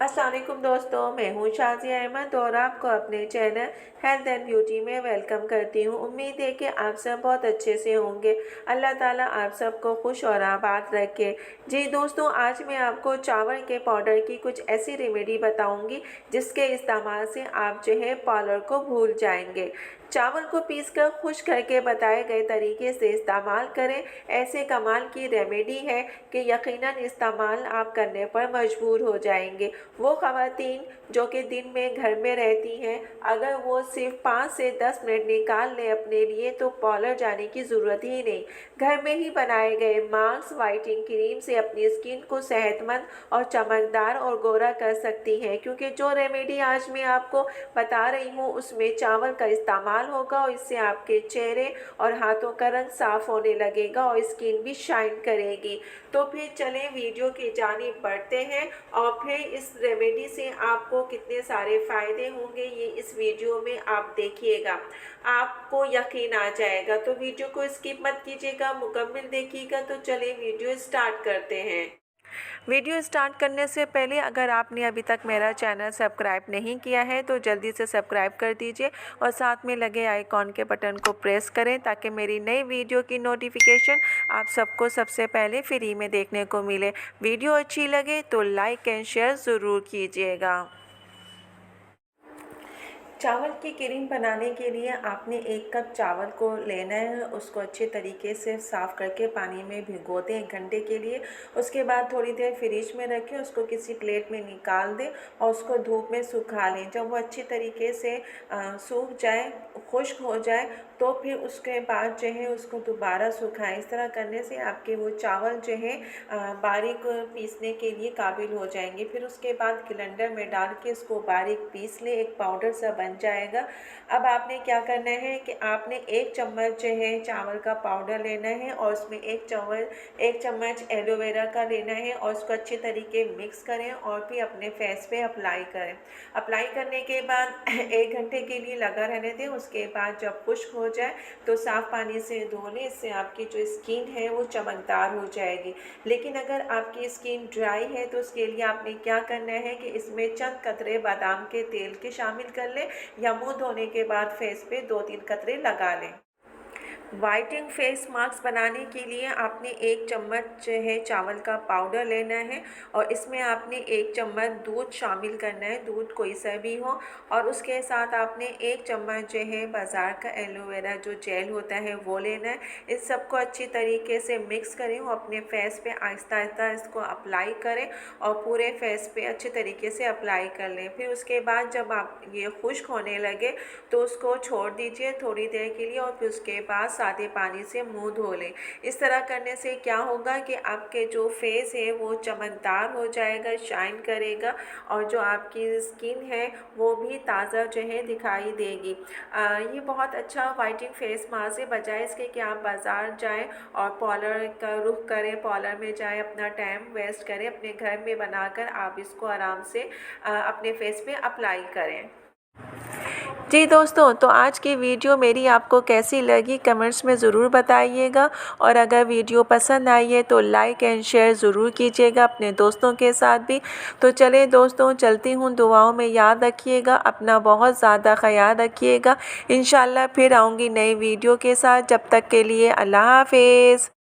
अस्सलाम वालेकुम दोस्तों, मैं हूँ शाज़िया अहमद और आपको अपने चैनल हेल्थ एंड ब्यूटी में वेलकम करती हूँ। उम्मीद है कि आप सब बहुत अच्छे से होंगे। अल्लाह ताला आप सबको खुश और आबाद रखे। जी दोस्तों, आज मैं आपको चावल के पाउडर की कुछ ऐसी रेमेडी बताऊँगी जिसके इस्तेमाल से आप जो है पार्लर को भूल जाएंगे। चावल को पीसकर खुश करके बताए गए तरीके से इस्तेमाल करें। ऐसे कमाल की रेमेडी है कि यकीनन इस्तेमाल आप करने पर मजबूर हो जाएंगे। वो ख़वातीन जो कि दिन में घर में रहती हैं, अगर वो सिर्फ 5 से 10 मिनट निकाल लें अपने लिए तो पार्लर जाने की ज़रूरत ही नहीं। घर में ही बनाए गए मास्क वाइटनिंग क्रीम से अपनी स्किन को सेहतमंद और चमकदार और गोरा कर सकती हैं, क्योंकि जो रेमेडी आज मैं आपको बता रही हूँ उसमें चावल का इस्तेमाल होगा और इससे आपके चेहरे और हाथों का रंग साफ होने लगेगा और स्किन भी शाइन करेगी। तो फिर चलें वीडियो की जानिब बढ़ते हैं और फिर इस रेमेडी से आपको कितने सारे फ़ायदे होंगे ये इस वीडियो में आप देखिएगा, आपको यकीन आ जाएगा। तो वीडियो को स्किप मत कीजिएगा, मुकम्मल देखिएगा। तो चलिए वीडियो स्टार्ट करते हैं। वीडियो स्टार्ट करने से पहले अगर आपने अभी तक मेरा चैनल सब्सक्राइब नहीं किया है तो जल्दी से सब्सक्राइब कर दीजिए और साथ में लगे आइकॉन के बटन को प्रेस करें ताकि मेरी नई वीडियो की नोटिफिकेशन आप सबको सबसे पहले फ्री में देखने को मिले। वीडियो अच्छी लगे तो लाइक एंड शेयर ज़रूर कीजिएगा। चावल की क्रीम बनाने के लिए आपने 1 कप चावल को लेना है। उसको अच्छे तरीके से साफ़ करके पानी में भिगो दें 1 घंटे के लिए। उसके बाद थोड़ी देर फ्रिज में रखें, उसको किसी प्लेट में निकाल दें और उसको धूप में सुखा लें। जब वो अच्छी तरीके से सूख जाए, खुश्क हो जाए, तो फिर उसके बाद जो है उसको दोबारा सुखाएं। इस तरह करने से आपके वो चावल जो है बारीक पीसने के लिए काबिल हो जाएंगे। फिर उसके बाद ग्राइंडर में डाल के इसको बारीक पीस लें, एक पाउडर सा बन जाएगा। अब आपने क्या करना है कि आपने 1 चम्मच जो है चावल का पाउडर लेना है और उसमें 1 चम्मच एलोवेरा का लेना है और उसको अच्छे तरीके मिक्स करें और फिर अपने फेस पे अप्लाई करें। अप्लाई करने के बाद 1 घंटे के लिए लगा रहने दें। उसके बाद जब खुश्क हो जाए तो साफ़ पानी से धो लें। इससे आपकी जो स्किन है वो चमकदार हो जाएगी। लेकिन अगर आपकी स्किन ड्राई है तो उसके लिए आपने क्या करना है कि इसमें चंद कतरे बादाम के तेल के शामिल कर लें या मुंह धोने के बाद फेस पे 2-3 कतरे लगा लें। वाइटनिंग फेस मास्क बनाने के लिए आपने 1 चम्मच जो है चावल का पाउडर लेना है और इसमें आपने 1 चम्मच दूध शामिल करना है, दूध कोई सा भी हो। और उसके साथ आपने 1 चम्मच जो है बाज़ार का एलोवेरा जो जेल होता है वो लेना है। इस सबको अच्छी तरीके से मिक्स करें और अपने फेस पे आहिस्ता आहिस्ता इसको अप्लाई करें और पूरे फेस पे अच्छे तरीके से अप्लाई कर लें। फिर उसके बाद जब आप ये खुश्क होने लगे तो उसको छोड़ दीजिए थोड़ी देर के लिए और फिर उसके बाद सादे पानी से मुंह धो लें। इस तरह करने से क्या होगा कि आपके जो फेस है वो चमकदार हो जाएगा, शाइन करेगा और जो आपकी स्किन है वो भी ताज़ा जो है दिखाई देगी। ये बहुत अच्छा वाइटनिंग फेस मास्क है, बजाय इसके कि आप बाज़ार जाएं और पार्लर का रुख करें, पार्लर में जाएं, अपना टाइम वेस्ट करें। अपने घर में बनाकर आप इसको आराम से अपने फेस पे अप्लाई करें। जी दोस्तों, तो आज की वीडियो मेरी आपको कैसी लगी कमेंट्स में ज़रूर बताइएगा और अगर वीडियो पसंद आई है तो लाइक एंड शेयर ज़रूर कीजिएगा अपने दोस्तों के साथ भी। तो चलें दोस्तों, चलती हूँ, दुआओं में याद रखिएगा, अपना बहुत ज़्यादा ख्याल रखिएगा। इंशाल्लाह फिर आऊँगी नई वीडियो के साथ। जब तक के लिए अल्लाह हाफ़िज़।